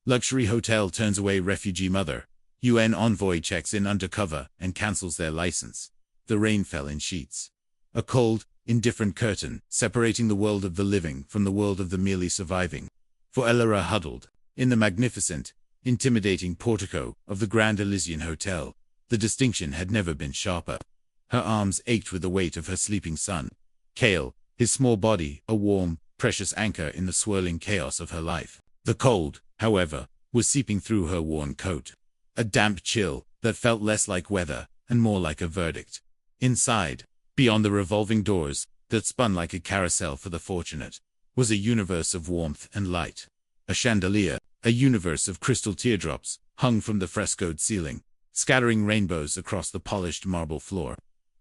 Luxury hotel turns away refugee mother. UN envoy checks in undercover and cancels their license. The rain fell in sheets. A cold, indifferent curtain, separating the world of the living from the world of the merely surviving. For Elara huddled, in the magnificent, intimidating portico of the Grand Elysian Hotel, the distinction had never been sharper. Her arms ached with the weight of her sleeping son. Cale, his small body, a warm, precious anchor in the swirling chaos of her life. The cold, however, was seeping through her worn coat. A damp chill that felt less like weather and more like a verdict. Inside, beyond the revolving doors that spun like a carousel for the fortunate, was a universe of warmth and light. A chandelier, a universe of crystal teardrops, hung from the frescoed ceiling, scattering rainbows across the polished marble floor.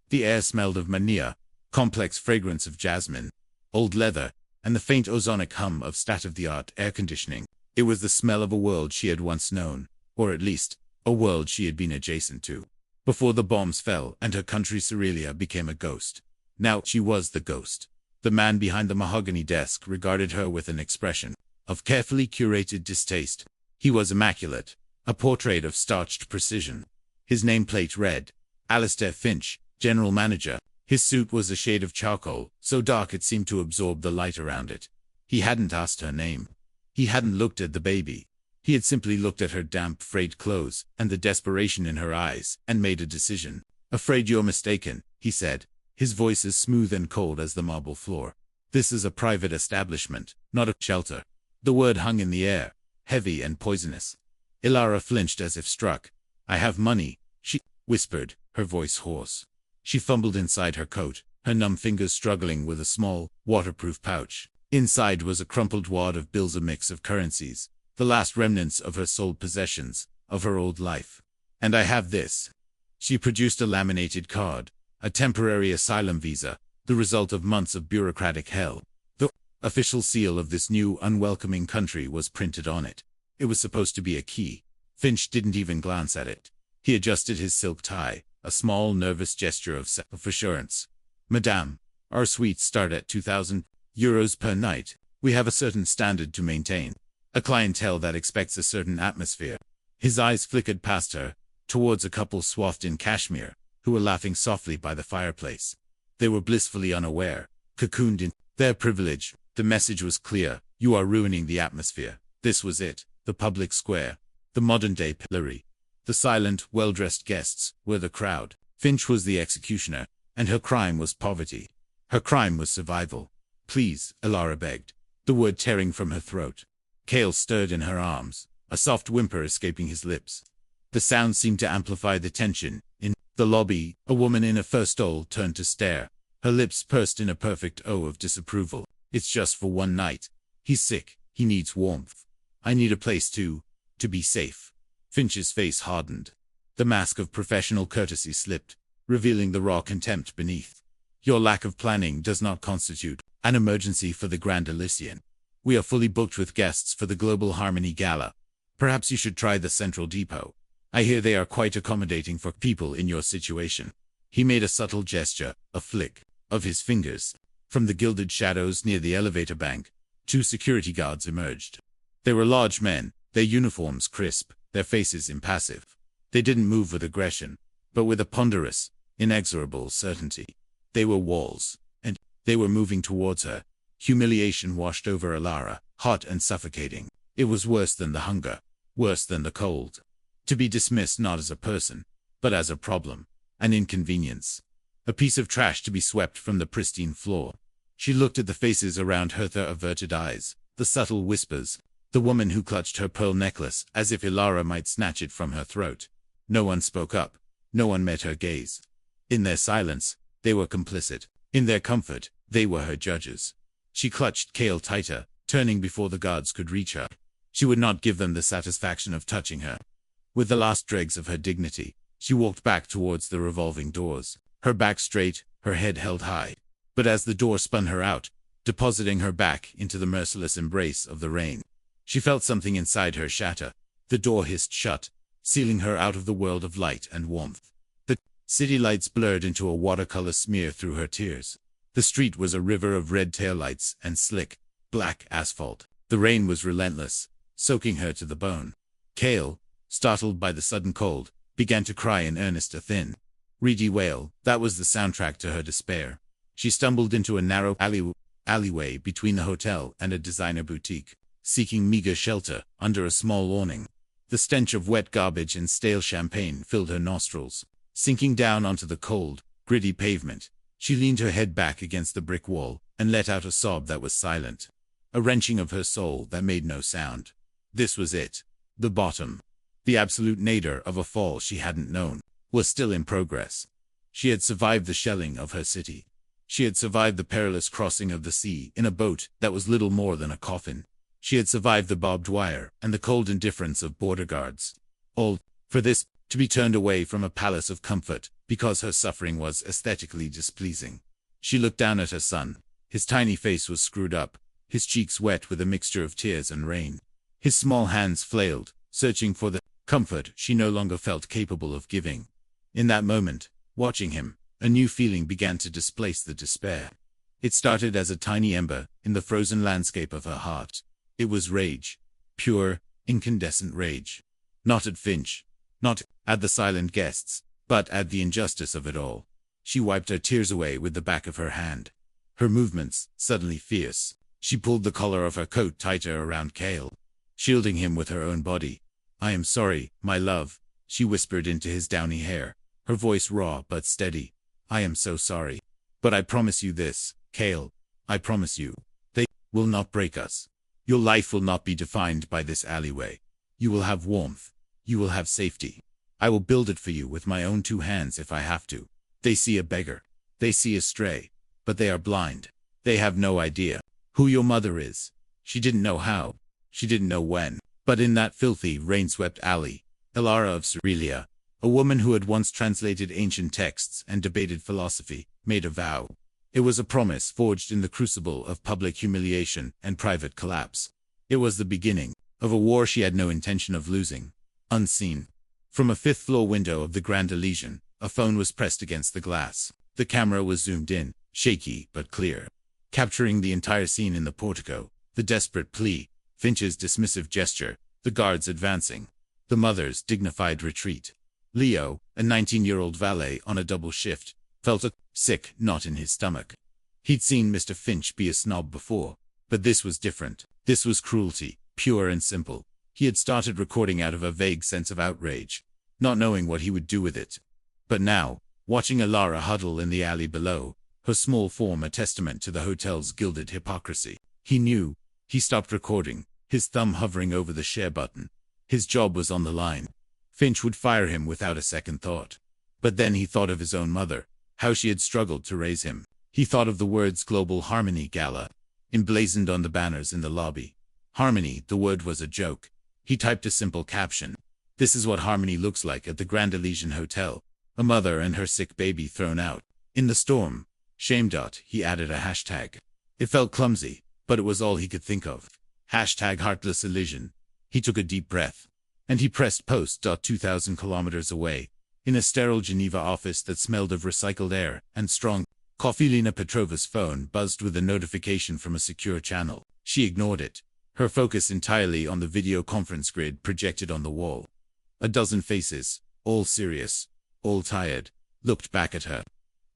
The air smelled of manilla, complex fragrance of jasmine, old leather, and the faint ozonic hum of state-of-the-art air conditioning. It was the smell of a world she had once known, or at least, a world she had been adjacent to. Before the bombs fell and her country Cerealia became a ghost. Now she was the ghost. The man behind the mahogany desk regarded her with an expression of carefully curated distaste. He was immaculate, a portrait of starched precision. His nameplate read, Alistair Finch, General Manager. His suit was a shade of charcoal, so dark it seemed to absorb the light around it. He hadn't asked her name. He hadn't looked at the baby. He had simply looked at her damp, frayed clothes and the desperation in her eyes and made a decision. "Afraid you're mistaken," he said, his voice as smooth and cold as the marble floor. "This is a private establishment, not a shelter." The word hung in the air, heavy and poisonous. Elara flinched as if struck. "I have money," she whispered, her voice hoarse. She fumbled inside her coat, her numb fingers struggling with a small, waterproof pouch. Inside was a crumpled wad of bills, a mix of currencies, the last remnants of her sold possessions, of her old life. "And I have this." She produced a laminated card, a temporary asylum visa, the result of months of bureaucratic hell. The official seal of this new, unwelcoming country was printed on it. It was supposed to be a key. Finch didn't even glance at it. He adjusted his silk tie, a small, nervous gesture of self-assurance. "Madame, our suites start at €2,000 per night. We have a certain standard to maintain. A clientele that expects a certain atmosphere." His eyes flickered past her, towards a couple swathed in cashmere, who were laughing softly by the fireplace. They were blissfully unaware, cocooned in their privilege. The message was clear: you are ruining the atmosphere. This was it, the public square, the modern-day pillory. The silent, well-dressed guests were the crowd. Finch was the executioner, and her crime was poverty. Her crime was survival. "Please," Elara begged, the word tearing from her throat. Cale stirred in her arms, a soft whimper escaping his lips. The sound seemed to amplify the tension. In the lobby, a woman in a fur stole turned to stare, her lips pursed in a perfect O of disapproval. "It's just for one night. He's sick. He needs warmth. I need a place to be safe." Finch's face hardened. The mask of professional courtesy slipped, revealing the raw contempt beneath. "Your lack of planning does not constitute an emergency for the Grand Elysian. We are fully booked with guests for the Global Harmony Gala. Perhaps you should try the Central Depot. I hear they are quite accommodating for people in your situation." He made a subtle gesture, a flick of his fingers. From the gilded shadows near the elevator bank, 2 security guards emerged. They were large men, their uniforms crisp, their faces impassive. They didn't move with aggression, but with a ponderous, inexorable certainty. They were walls, and they were moving towards her. Humiliation washed over Elara, hot and suffocating. It was worse than the hunger, worse than the cold. To be dismissed not as a person, but as a problem, an inconvenience. A piece of trash to be swept from the pristine floor. She looked at the faces around her, their averted eyes, the subtle whispers, the woman who clutched her pearl necklace as if Elara might snatch it from her throat. No one spoke up. No one met her gaze. In their silence, they were complicit. In their comfort, they were her judges. She clutched Cale tighter, turning before the guards could reach her. She would not give them the satisfaction of touching her. With the last dregs of her dignity, she walked back towards the revolving doors, her back straight, her head held high. But as the door spun her out, depositing her back into the merciless embrace of the rain, she felt something inside her shatter. The door hissed shut, sealing her out of the world of light and warmth. The city lights blurred into a watercolor smear through her tears. The street was a river of red taillights and slick, black asphalt. The rain was relentless, soaking her to the bone. Kale, startled by the sudden cold, began to cry in earnest, a thin, reedy wail that was the soundtrack to her despair. She stumbled into a narrow alleyway between the hotel and a designer boutique, seeking meager shelter under a small awning. The stench of wet garbage and stale champagne filled her nostrils. Sinking down onto the cold, gritty pavement, she leaned her head back against the brick wall and let out a sob that was silent, a wrenching of her soul that made no sound. This was it. The bottom. The absolute nadir of a fall she hadn't known was still in progress. She had survived the shelling of her city. She had survived the perilous crossing of the sea in a boat that was little more than a coffin. She had survived the barbed wire and the cold indifference of border guards. All for this to be turned away from a palace of comfort because her suffering was aesthetically displeasing. She looked down at her son. His tiny face was screwed up, his cheeks wet with a mixture of tears and rain. His small hands flailed, searching for the comfort she no longer felt capable of giving. In that moment, watching him, a new feeling began to displace the despair. It started as a tiny ember in the frozen landscape of her heart. It was rage. Pure, incandescent rage. Not at Finch. Not at the silent guests, but at the injustice of it all. She wiped her tears away with the back of her hand. Her movements, suddenly fierce. She pulled the collar of her coat tighter around Kale, shielding him with her own body. "I am sorry, my love," she whispered into his downy hair, her voice raw but steady. "I am so sorry. But I promise you this, Kale. I promise you. They will not break us. Your life will not be defined by this alleyway. You will have warmth. You will have safety. I will build it for you with my own 2 hands if I have to. They see a beggar. They see a stray. But they are blind. They have no idea who your mother is." She didn't know how. She didn't know when. But in that filthy, rain-swept alley, Elara of Cerelia, a woman who had once translated ancient texts and debated philosophy, made a vow. It was a promise forged in the crucible of public humiliation and private collapse. It was the beginning of a war she had no intention of losing. Unseen, from a 5th-floor window of the Grand Elysian, a phone was pressed against the glass. The camera was zoomed in, shaky but clear, capturing the entire scene in the portico, the desperate plea, Finch's dismissive gesture, the guards advancing, the mother's dignified retreat. Leo, a 19-year-old valet on a double shift, felt a sick knot in his stomach. He'd seen Mr. Finch be a snob before, but this was different. This was cruelty, pure and simple. He had started recording out of a vague sense of outrage, not knowing what he would do with it. But now, watching Elara huddle in the alley below, her small form a testament to the hotel's gilded hypocrisy, he knew. He stopped recording, his thumb hovering over the share button. His job was on the line. Finch would fire him without a second thought. But then he thought of his own mother, how she had struggled to raise him. He thought of the words Global Harmony Gala, emblazoned on the banners in the lobby. Harmony, the word was a joke. He typed a simple caption. "This is what harmony looks like at the Grand Elysian Hotel. A mother and her sick baby thrown out in the storm. Shame. He added a hashtag. It felt clumsy, but it was all he could think of. Hashtag Heartless Elysian. He took a deep breath. And he pressed post. 2,000 kilometers away, in a sterile Geneva office that smelled of recycled air and strong coffee, Lena Petrova's phone buzzed with a notification from a secure channel. She ignored it, her focus entirely on the video conference grid projected on the wall. A dozen faces, all serious, all tired, looked back at her.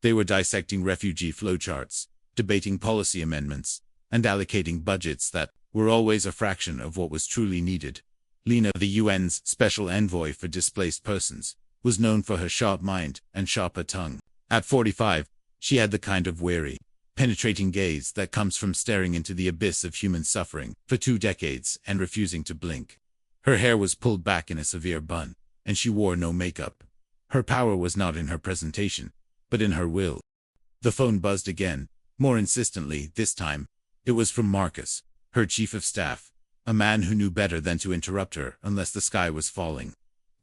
They were dissecting refugee flowcharts, debating policy amendments, and allocating budgets that were always a fraction of what was truly needed. Lena, the UN's special envoy for displaced persons, was known for her sharp mind and sharper tongue. At 45, she had the kind of wary, penetrating gaze that comes from staring into the abyss of human suffering for 2 decades and refusing to blink. Her hair was pulled back in a severe bun, and she wore no makeup. Her power was not in her presentation, but in her will. The phone buzzed again, more insistently this time. It was from Marcus, her chief of staff, a man who knew better than to interrupt her unless the sky was falling.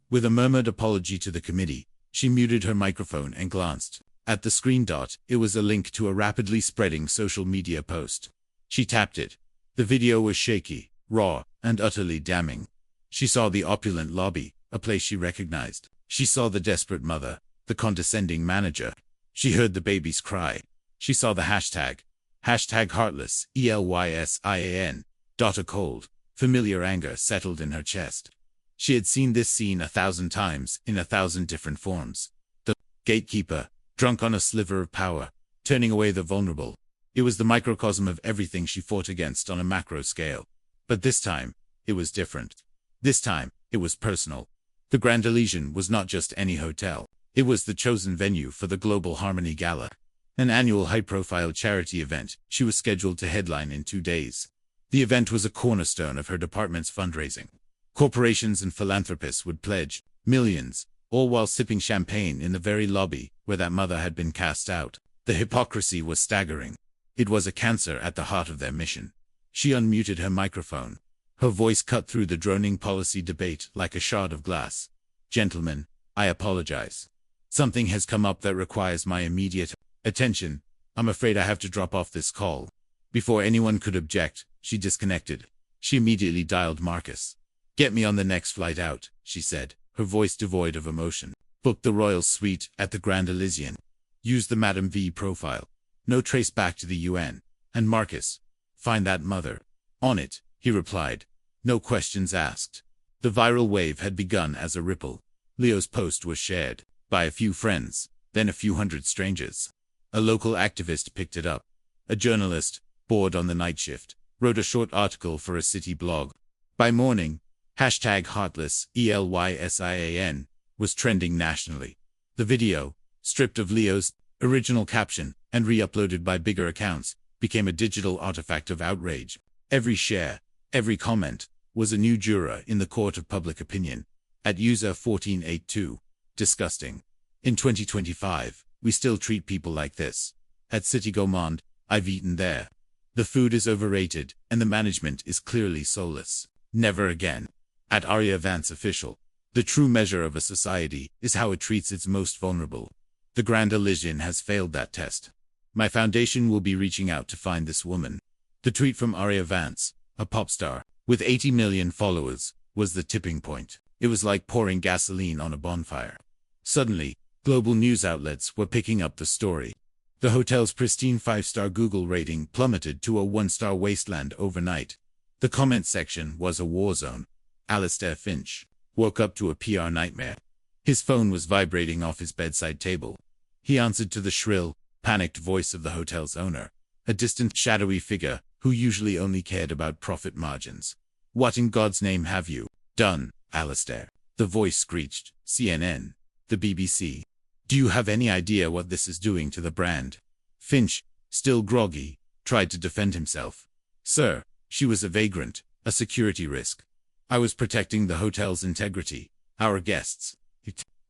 With a murmured apology to the committee, she muted her microphone and glanced at the screen. It was a link to a rapidly spreading social media post. She tapped it. The video was shaky, raw, and utterly damning. She saw the opulent lobby, a place she recognized. She saw the desperate mother, the condescending manager. She heard the baby's cry. She saw the hashtag Heartless, ELYSIAN. A cold, Familiar anger settled in her chest. She had seen this scene 1,000 times, in 1,000 different forms. The gatekeeper, drunk on a sliver of power, turning away the vulnerable. It was the microcosm of everything she fought against on a macro scale. But this time, it was different. This time, it was personal. The Grand Elysian was not just any hotel. It was the chosen venue for the Global Harmony Gala, an annual high-profile charity event she was scheduled to headline in 2 days. The event was a cornerstone of her department's fundraising. Corporations and philanthropists would pledge millions, all while sipping champagne in the very lobby where that mother had been cast out. The hypocrisy was staggering. It was a cancer at the heart of their mission. She unmuted her microphone. Her voice cut through the droning policy debate like a shard of glass. "Gentlemen, I apologize. Something has come up that requires my immediate attention. I'm afraid I have to drop off this call." Before anyone could object, she disconnected. She immediately dialed Marcus. "Get me on the next flight out," she said, her voice devoid of emotion. "Book the Royal Suite at the Grand Elysian. Use the Madame V profile. No trace back to the UN. And Marcus, find that mother." "On it," he replied. No questions asked. The viral wave had begun as a ripple. Leo's post was shared by a few friends, then a few hundred strangers. A local activist picked it up. A journalist, bored on the night shift, wrote a short article for a city blog. By morning, #HeartlessElysian was trending nationally. The video, stripped of Leo's original caption and re-uploaded by bigger accounts, became a digital artifact of outrage. Every share, every comment, was a new juror in the court of public opinion. At user 1482, disgusting. In 2025, we still treat people like this. At City Gourmand, I've eaten there. The food is overrated, and the management is clearly soulless. Never again. At Arya Vance Official, the true measure of a society is how it treats its most vulnerable. The Grand Elysian has failed that test. My foundation will be reaching out to find this woman. The tweet from Arya Vance, a pop star, with 80 million followers, was the tipping point. It was like pouring gasoline on a bonfire. Suddenly, global news outlets were picking up the story. The hotel's pristine 5-star Google rating plummeted to a 1-star wasteland overnight. The comment section was a war zone. Alistair Finch woke up to a PR nightmare. His phone was vibrating off his bedside table. He answered to the shrill, panicked voice of the hotel's owner, a distant, shadowy figure who usually only cared about profit margins. "What in God's name have you done, Alistair?" The voice screeched. "CNN, the BBC. Do you have any idea what this is doing to the brand?" Finch, still groggy, tried to defend himself. "Sir, she was a vagrant, a security risk. I was protecting the hotel's integrity, our guests.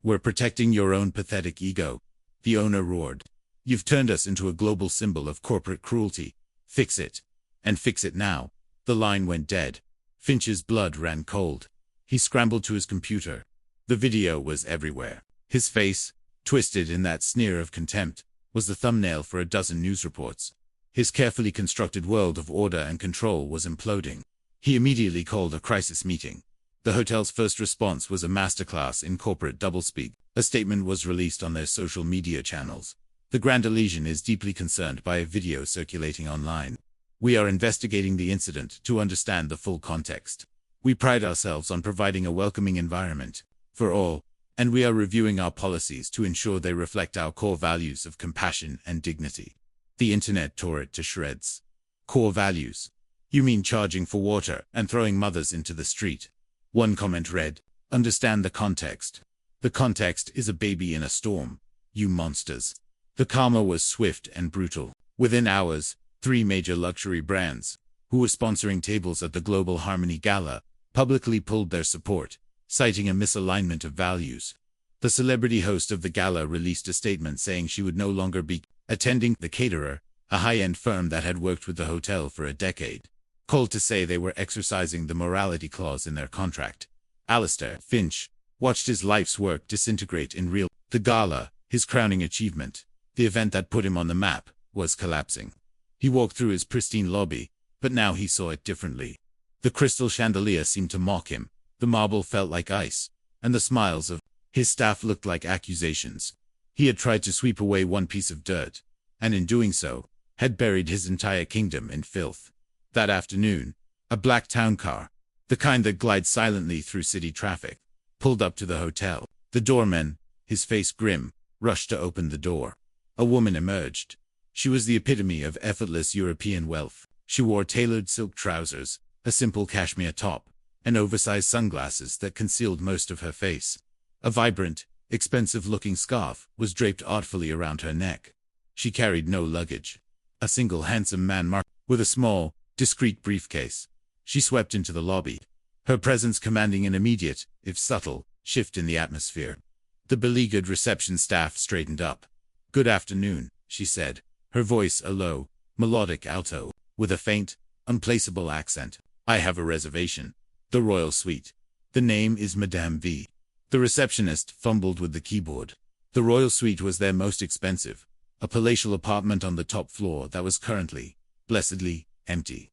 We're protecting your own pathetic ego," the owner roared. "You've turned us into a global symbol of corporate cruelty. Fix it. And fix it now." The line went dead. Finch's blood ran cold. He scrambled to his computer. The video was everywhere. His face, twisted in that sneer of contempt, was the thumbnail for a dozen news reports. His carefully constructed world of order and control was imploding. He immediately called a crisis meeting. The hotel's first response was a masterclass in corporate doublespeak. A statement was released on their social media channels. "The Grand Elysian is deeply concerned by a video circulating online. We are investigating the incident to understand the full context. We pride ourselves on providing a welcoming environment for all, and we are reviewing our policies to ensure they reflect our core values of compassion and dignity." The internet tore it to shreds. Core values? You mean charging for water and throwing mothers into the street? One comment read, "Understand the context. The context is a baby in a storm, you monsters." The karma was swift and brutal. Within hours, 3 major luxury brands, who were sponsoring tables at the Global Harmony Gala, publicly pulled their support, citing a misalignment of values. The celebrity host of the gala released a statement saying she would no longer be attending. The caterer, a high-end firm that had worked with the hotel for a decade, called to say they were exercising the morality clause in their contract. Alistair Finch watched his life's work disintegrate in real. The gala, his crowning achievement, the event that put him on the map, was collapsing. He walked through his pristine lobby, but now he saw it differently. The crystal chandelier seemed to mock him, the marble felt like ice, and the smiles of his staff looked like accusations. He had tried to sweep away one piece of dirt, and in doing so, had buried his entire kingdom in filth. That afternoon, a black town car, the kind that glides silently through city traffic, pulled up to the hotel. The doorman, his face grim, rushed to open the door. A woman emerged. She was the epitome of effortless European wealth. She wore tailored silk trousers, a simple cashmere top, and oversized sunglasses that concealed most of her face. A vibrant, expensive-looking scarf was draped artfully around her neck. She carried no luggage. A single handsome man marked with a small, discreet briefcase. She swept into the lobby, her presence commanding an immediate, if subtle, shift in the atmosphere. The beleaguered reception staff straightened up. "Good afternoon," she said, her voice a low, melodic alto, with a faint, unplaceable accent. "I have a reservation. The Royal Suite. The name is Madame V." The receptionist fumbled with the keyboard. The Royal Suite was their most expensive, a palatial apartment on the top floor that was currently, blessedly, empty.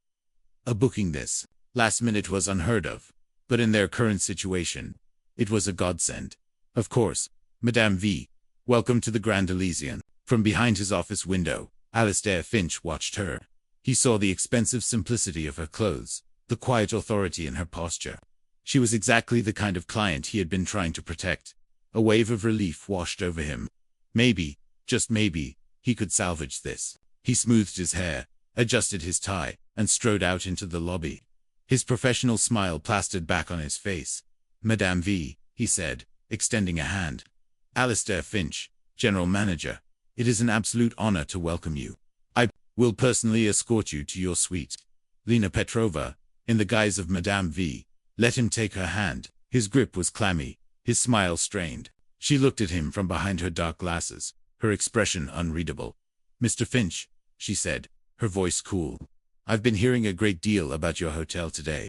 A booking this last minute was unheard of, but in their current situation, it was a godsend. "Of course, Madame V. Welcome to the Grand Elysian." From behind his office window, Alistair Finch watched her. He saw the expensive simplicity of her clothes, the quiet authority in her posture. She was exactly the kind of client he had been trying to protect. A wave of relief washed over him. Maybe, just maybe, he could salvage this. He smoothed his hair, adjusted his tie, and strode out into the lobby. His professional smile plastered back on his face. "Madame V," he said, extending a hand. "Alistair Finch, General Manager. It is an absolute honor to welcome you. I will personally escort you to your suite." Lena Petrova, in the guise of Madame V, let him take her hand. His grip was clammy, his smile strained. She looked at him from behind her dark glasses, her expression unreadable. "Mr. Finch," she said, her voice cool. "I've been hearing a great deal about your hotel today."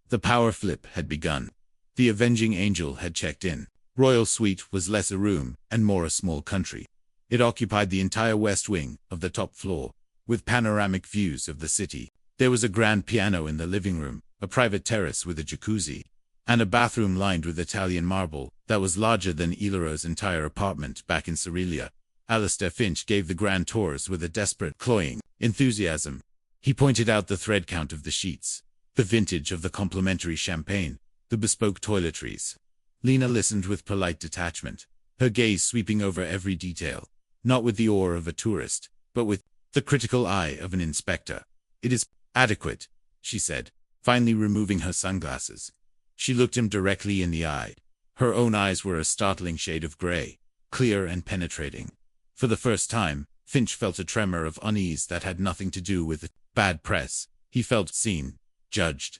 The power flip had begun. The avenging angel had checked in. Royal Suite was less a room and more a small country. It occupied the entire west wing of the top floor, with panoramic views of the city. There was a grand piano in the living room, a private terrace with a jacuzzi, and a bathroom lined with Italian marble that was larger than Ilaro's entire apartment back in Cerealia. Alistair Finch gave the grand tours with a desperate, cloying enthusiasm. He pointed out the thread count of the sheets, the vintage of the complimentary champagne, the bespoke toiletries. Lena listened with polite detachment, her gaze sweeping over every detail, not with the awe of a tourist, but with the critical eye of an inspector. "It is adequate," she said, finally removing her sunglasses. She looked him directly in the eye. Her own eyes were a startling shade of gray, clear and penetrating. For the first time, Finch felt a tremor of unease that had nothing to do with bad press. He felt seen, judged.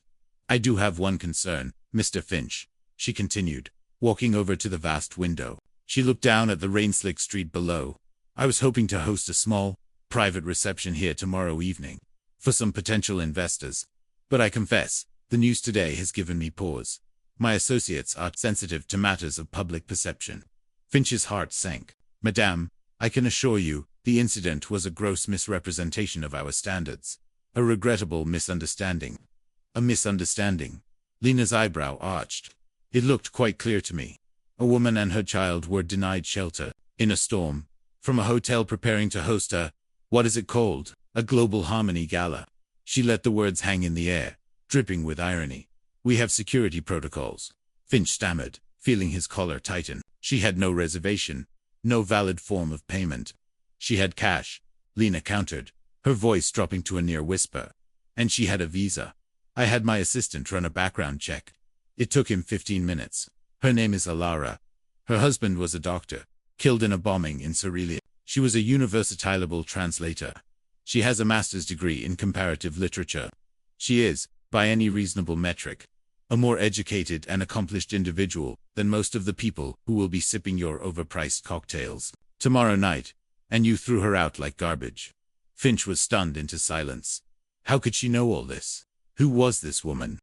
"I do have one concern, Mr. Finch," she continued, walking over to the vast window. She looked down at the rain-slick street below. "I was hoping to host a small, private reception here tomorrow evening, for some potential investors. But I confess, the news today has given me pause. My associates are sensitive to matters of public perception." Finch's heart sank. "Madame, I can assure you, the incident was a gross misrepresentation of our standards. A regrettable misunderstanding." "A misunderstanding?" Lena's eyebrow arched. "It looked quite clear to me. A woman and her child were denied shelter, in a storm, from a hotel preparing to host what is it called? A Global Harmony Gala." She let the words hang in the air, dripping with irony. "We have security protocols," Finch stammered, feeling his collar tighten. She had no reservation, no valid form of payment. "She had cash," Lena countered, her voice dropping to a near whisper. "And she had a visa. I had my assistant run a background check. It took him 15 minutes. Her name is Alara. Her husband was a doctor, killed in a bombing in Cerealia. She was a universitylable translator. She has a master's degree in comparative literature. She is, by any reasonable metric, a more educated and accomplished individual than most of the people who will be sipping your overpriced cocktails tomorrow night, and you threw her out like garbage." Finch was stunned into silence. How could she know all this? Who was this woman?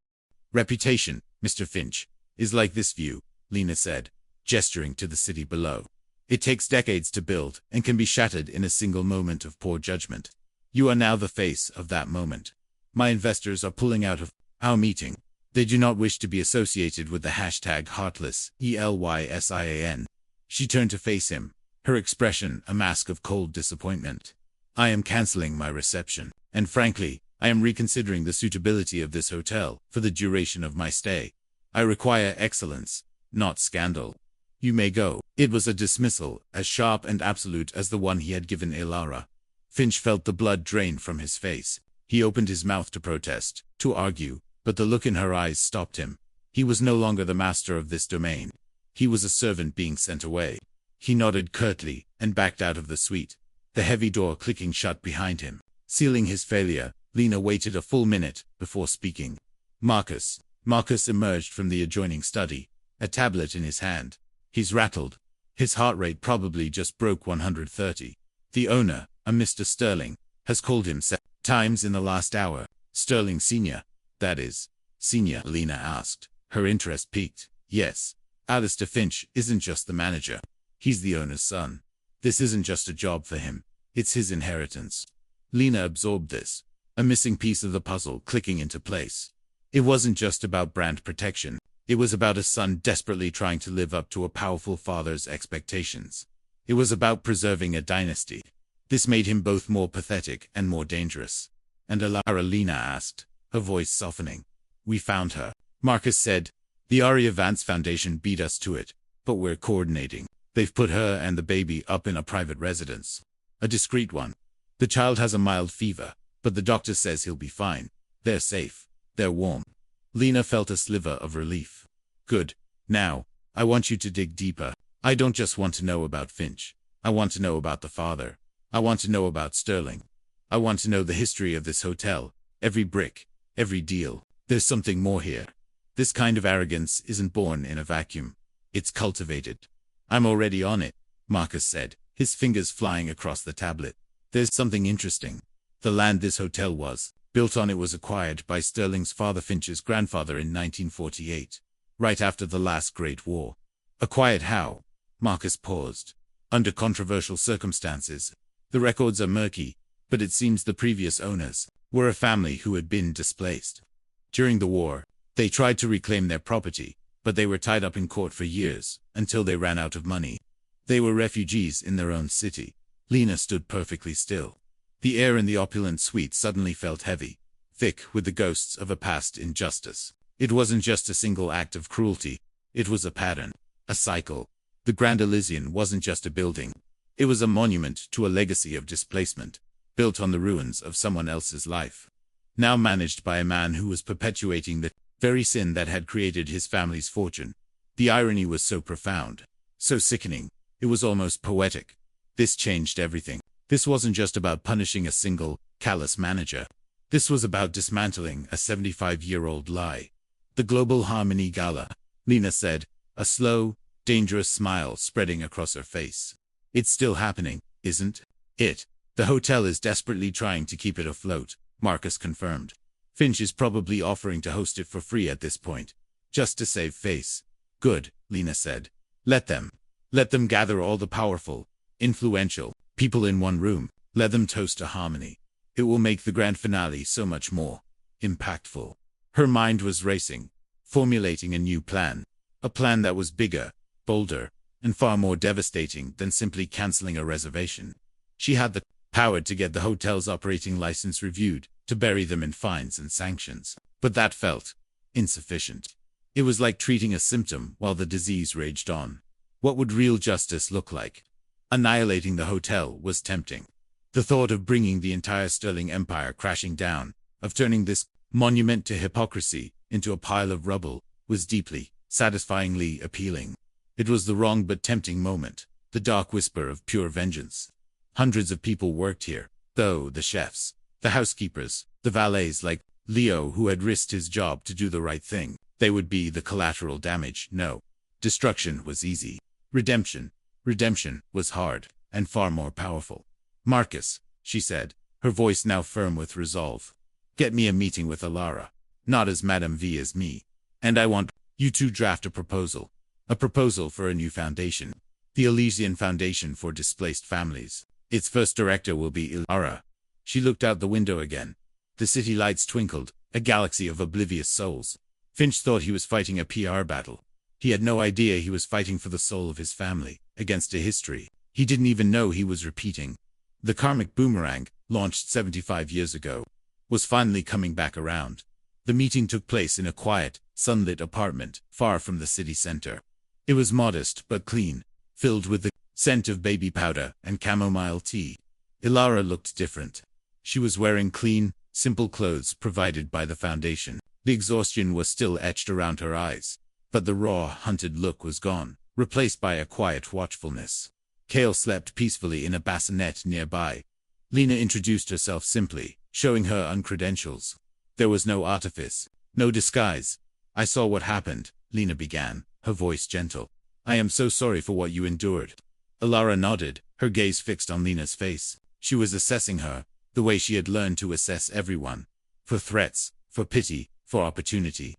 "Reputation, Mr. Finch, is like this view," Lena said, gesturing to the city below. "It takes decades to build and can be shattered in a single moment of poor judgment. You are now the face of that moment. My investors are pulling out of our meeting. They do not wish to be associated with the hashtag Heartless, ELYSIAN. She turned to face him, her expression a mask of cold disappointment. "I am canceling my reception, and frankly, I am reconsidering the suitability of this hotel for the duration of my stay. I require excellence, not scandal. You may go. It was a dismissal, as sharp and absolute as the one he had given Ilara. Finch felt the blood drain from his face. He opened his mouth to protest, to argue, but the look in her eyes stopped him. He was no longer the master of this domain. He was a servant being sent away. He nodded curtly and backed out of the suite, the heavy door clicking shut behind him. Sealing his failure, Lena waited a full minute before speaking. Marcus. Marcus emerged from the adjoining study, a tablet in his hand. He's rattled. His heart rate probably just broke 130. The owner, a Mr. Sterling, has called him 7 times in the last hour. Sterling Sr., that is. Senior, Lena asked. Her interest piqued. Yes. Alistair Finch isn't just the manager. He's the owner's son. This isn't just a job for him. It's his inheritance. Lena absorbed this, a missing piece of the puzzle clicking into place. It wasn't just about brand protection. It was about a son desperately trying to live up to a powerful father's expectations. It was about preserving a dynasty. This made him both more pathetic and more dangerous. And Ilara, Lena asked, her voice softening. We found her. Marcus said, the Arya Vance Foundation beat us to it, but we're coordinating. They've put her and the baby up in a private residence. A discreet one. The child has a mild fever, but the doctor says he'll be fine. They're safe. They're warm. Lena felt a sliver of relief. Good. Now, I want you to dig deeper. I don't just want to know about Finch. I want to know about the father. I want to know about Sterling. I want to know the history of this hotel, every brick, every deal. There's something more here. This kind of arrogance isn't born in a vacuum. It's cultivated. I'm already on it, Marcus said, his fingers flying across the tablet. There's something interesting. The land this hotel was built on, it was acquired by Sterling's father Finch's grandfather in 1948, right after the last Great War. Acquired how? Marcus paused. Under controversial circumstances. The records are murky, but it seems the previous owners were a family who had been displaced. During the war, they tried to reclaim their property, but they were tied up in court for years, until they ran out of money. They were refugees in their own city. Lena stood perfectly still. The air in the opulent suite suddenly felt heavy, thick with the ghosts of a past injustice. It wasn't just a single act of cruelty. It was a pattern, a cycle. The Grand Elysian wasn't just a building. It was a monument to a legacy of displacement, built on the ruins of someone else's life. Now managed by a man who was perpetuating the very sin that had created his family's fortune. The irony was so profound, so sickening, it was almost poetic. This changed everything. This wasn't just about punishing a single, callous manager. This was about dismantling a 75-year-old lie. The Global Harmony Gala, Lena said, a slow, dangerous smile spreading across her face. It's still happening, isn't it? The hotel is desperately trying to keep it afloat, Marcus confirmed. Finch is probably offering to host it for free at this point, just to save face. Good, Lena said. Let them gather all the powerful, influential people in one room. Let them toast to harmony. It will make the grand finale so much more impactful. Her mind was racing, formulating a new plan. A plan that was bigger, bolder, and far more devastating than simply canceling a reservation. She had the power to get the hotel's operating license reviewed, to bury them in fines and sanctions. But that felt insufficient. It was like treating a symptom while the disease raged on. What would real justice look like? Annihilating the hotel was tempting. The thought of bringing the entire Sterling Empire crashing down, of turning this monument to hypocrisy into a pile of rubble, was deeply, satisfyingly appealing. It was the wrong but tempting moment, the dark whisper of pure vengeance. Hundreds of people worked here, though the chefs, the housekeepers, the valets like Leo who had risked his job to do the right thing. They would be the collateral damage. No. Destruction was easy. Redemption was hard, and far more powerful. Marcus, she said, her voice now firm with resolve. Get me a meeting with Ilara. Not as Madame V as me. And I want you to draft a proposal. A proposal for a new foundation. The Elysian Foundation for Displaced Families. Its first director will be Ilara. She looked out the window again. The city lights twinkled, a galaxy of oblivious souls. Finch thought he was fighting a PR battle. He had no idea he was fighting for the soul of his family, against a history he didn't even know he was repeating. The karmic boomerang, launched 75 years ago. was finally coming back around. The meeting took place in a quiet, sunlit apartment, far from the city center. It was modest but clean, filled with the scent of baby powder and chamomile tea. Ilara looked different. She was wearing clean, simple clothes provided by the foundation. The exhaustion was still etched around her eyes, but the raw, hunted look was gone, replaced by a quiet watchfulness. Kale slept peacefully in a bassinet nearby. Lena introduced herself simply, showing her credentials. There was no artifice, no disguise. "I saw what happened," Lena began, her voice gentle. "I am so sorry for what you endured." Ilara nodded, her gaze fixed on Lena's face. She was assessing her, the way she had learned to assess everyone. For threats, for pity, for opportunity.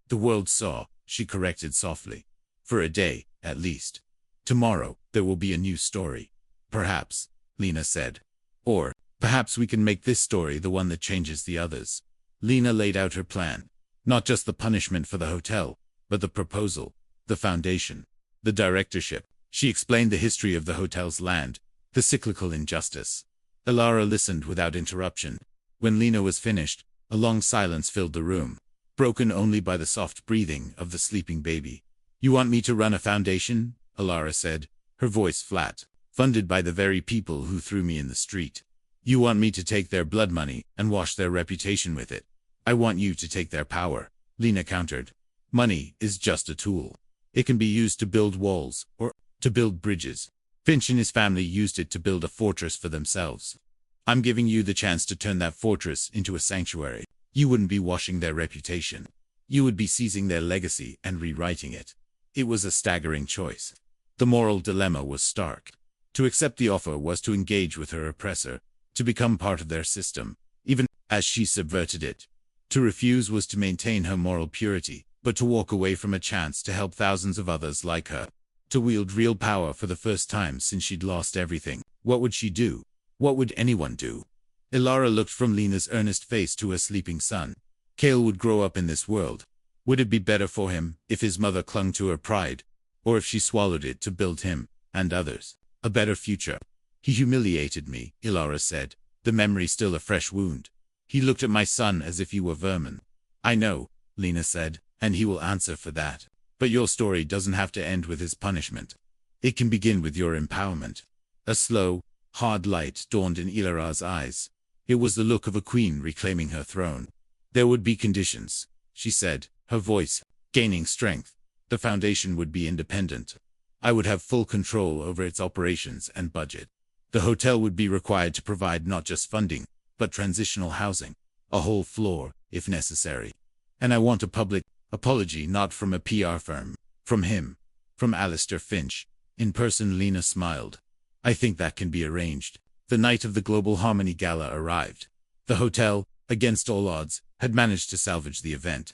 "The world saw," she corrected softly. "For a day, at least. Tomorrow, there will be a new story." "Perhaps," Lena said. "Or, perhaps we can make this story the one that changes the others." Lena laid out her plan. Not just the punishment for the hotel, but the proposal, the foundation, the directorship. She explained the history of the hotel's land, the cyclical injustice. Ilara listened without interruption. When Lena was finished, a long silence filled the room, broken only by the soft breathing of the sleeping baby. "You want me to run a foundation?" Ilara said, her voice flat. "Funded by the very people who threw me in the street. You want me to take their blood money and wash their reputation with it." "I want you to take their power," Lena countered. "Money is just a tool. It can be used to build walls, or to build bridges. Finch and his family used it to build a fortress for themselves. I'm giving you the chance to turn that fortress into a sanctuary. You wouldn't be washing their reputation. You would be seizing their legacy and rewriting it." It was a staggering choice. The moral dilemma was stark. To accept the offer was to engage with her oppressor, to become part of their system, even as she subverted it. To refuse was to maintain her moral purity, but to walk away from a chance to help thousands of others like her. To wield real power for the first time since she'd lost everything. What would she do? What would anyone do? Ilara looked from Lena's earnest face to her sleeping son. Kale would grow up in this world. Would it be better for him if his mother clung to her pride, or if she swallowed it to build him, and others, a better future? "He humiliated me," Ilara said, the memory still a fresh wound. "He looked at my son as if he were vermin." "I know," Lena said, "and he will answer for that. But your story doesn't have to end with his punishment. It can begin with your empowerment." A slow, hard light dawned in Ilara's eyes. It was the look of a queen reclaiming her throne. "There would be conditions," she said, her voice gaining strength. "The foundation would be independent. I would have full control over its operations and budget. The hotel would be required to provide not just funding, but transitional housing, a whole floor, if necessary. And I want a public apology, not from a PR firm, from him, from Alistair Finch." In person, Lena smiled. "I think that can be arranged." The night of the Global Harmony Gala arrived. The hotel, against all odds, had managed to salvage the event.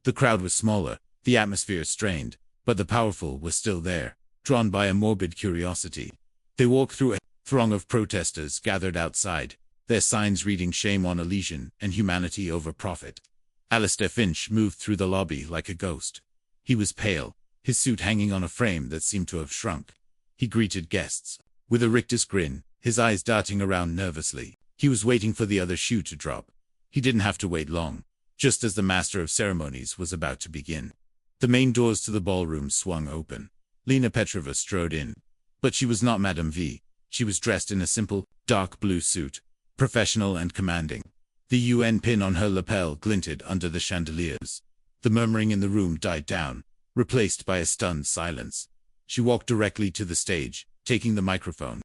The crowd was smaller, the atmosphere strained, but the powerful were still there, drawn by a morbid curiosity. They walked through a throng of protesters gathered outside, their signs reading "Shame on Elysian" and "Humanity over Profit." Alistair Finch moved through the lobby like a ghost. He was pale, his suit hanging on a frame that seemed to have shrunk. He greeted guests with a rictus grin, his eyes darting around nervously. He was waiting for the other shoe to drop. He didn't have to wait long. Just as the master of ceremonies was about to begin, the main doors to the ballroom swung open. Lena Petrova strode in. But she was not Madame V. She was dressed in a simple, dark blue suit, professional and commanding. The UN pin on her lapel glinted under the chandeliers. The murmuring in the room died down, replaced by a stunned silence. She walked directly to the stage, taking the microphone.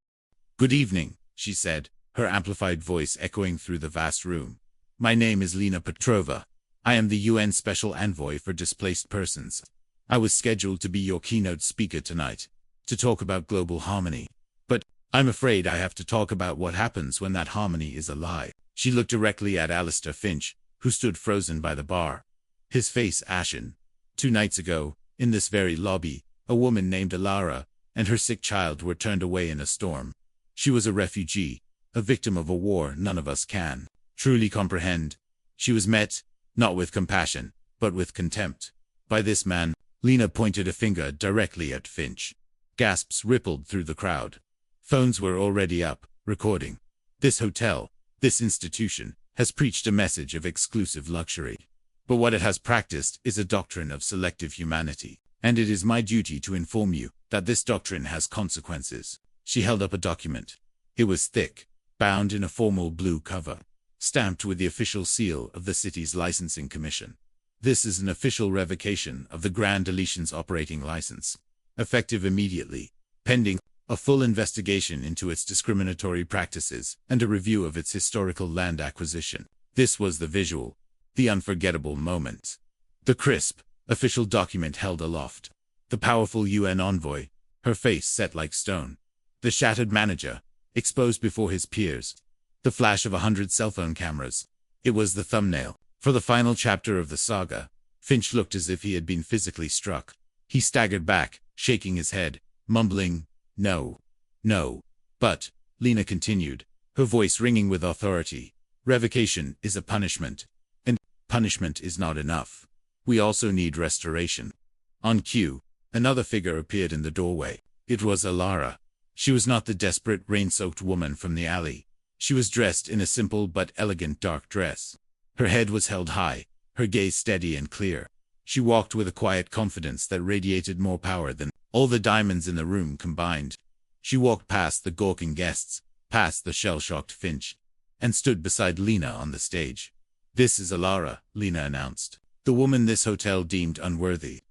"Good evening," she said, her amplified voice echoing through the vast room. "My name is Lena Petrova. I am the UN Special Envoy for Displaced Persons. I was scheduled to be your keynote speaker tonight, to talk about global harmony. But I'm afraid I have to talk about what happens when that harmony is a lie." She looked directly at Alistair Finch, who stood frozen by the bar, his face ashen. 2 nights ago, in this very lobby, a woman named Ilara and her sick child were turned away in a storm. She was a refugee, a victim of a war none of us can truly comprehend. She was met, not with compassion, but with contempt. By this man. Lena pointed a finger directly at Finch. Gasps rippled through the crowd. Phones were already up, recording. This hotel, this institution, has preached a message of exclusive luxury. But what it has practiced is a doctrine of selective humanity. And it is my duty to inform you that this doctrine has consequences. She held up a document. It was thick, bound in a formal blue cover, stamped with the official seal of the city's licensing commission. This is an official revocation of the Grand Elysian's operating license, effective immediately, pending a full investigation into its discriminatory practices and a review of its historical land acquisition. This was the visual, the unforgettable moment. The crisp, official document held aloft. The powerful UN envoy, her face set like stone. The shattered manager, exposed before his peers. The flash of 100 cell phone cameras. It was the thumbnail. For the final chapter of the saga, Finch looked as if he had been physically struck. He staggered back, shaking his head, mumbling, "No. No." "But," Lena continued, her voice ringing with authority, "revocation is a punishment. And punishment is not enough. We also need restoration." On cue, another figure appeared in the doorway. It was Alara. She was not the desperate, rain-soaked woman from the alley. She was dressed in a simple but elegant dark dress. Her head was held high, her gaze steady and clear. She walked with a quiet confidence that radiated more power than all the diamonds in the room combined. She walked past the gawking guests, past the shell-shocked Finch, and stood beside Lena on the stage. "This is Alara," Lena announced, "the woman this hotel deemed unworthy.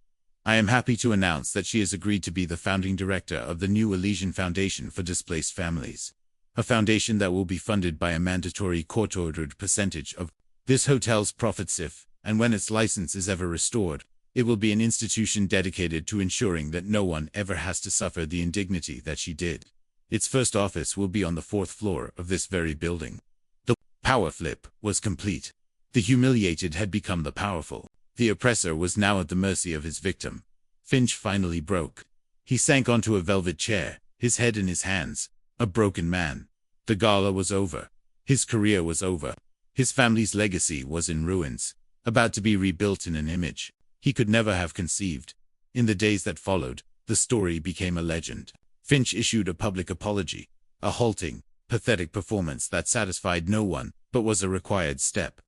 I am happy to announce that she has agreed to be the founding director of the new Elysian Foundation for Displaced Families, a foundation that will be funded by a mandatory court-ordered percentage of this hotel's profits if, and when its license is ever restored. It will be an institution dedicated to ensuring that no one ever has to suffer the indignity that she did. Its first office will be on the 4th floor of this very building." The power flip was complete. The humiliated had become the powerful. The oppressor was now at the mercy of his victim. Finch finally broke. He sank onto a velvet chair, his head in his hands, a broken man. The gala was over. His career was over. His family's legacy was in ruins, about to be rebuilt in an image he could never have conceived. In the days that followed, the story became a legend. Finch issued a public apology, a halting, pathetic performance that satisfied no one, but was a required step.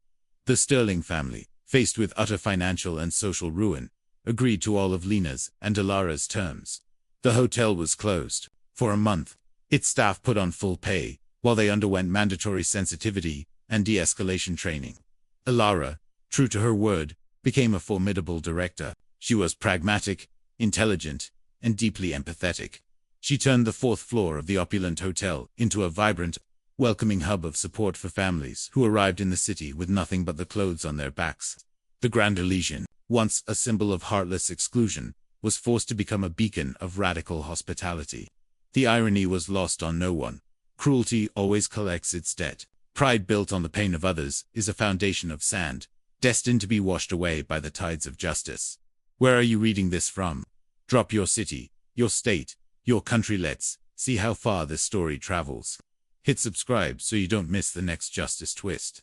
The Sterling family, faced with utter financial and social ruin, agreed to all of Lena's and Alara's terms. The hotel was closed. For a month, its staff put on full pay, while they underwent mandatory sensitivity and de-escalation training. Alara, true to her word, became a formidable director. She was pragmatic, intelligent, and deeply empathetic. She turned the 4th floor of the opulent hotel into a vibrant, welcoming hub of support for families who arrived in the city with nothing but the clothes on their backs. The Grand Elysian, once a symbol of heartless exclusion, was forced to become a beacon of radical hospitality. The irony was lost on no one. Cruelty always collects its debt. Pride built on the pain of others is a foundation of sand, destined to be washed away by the tides of justice. Where are you reading this from? Drop your city, your state, your country. Let's see how far this story travels. Hit subscribe so you don't miss the next justice twist.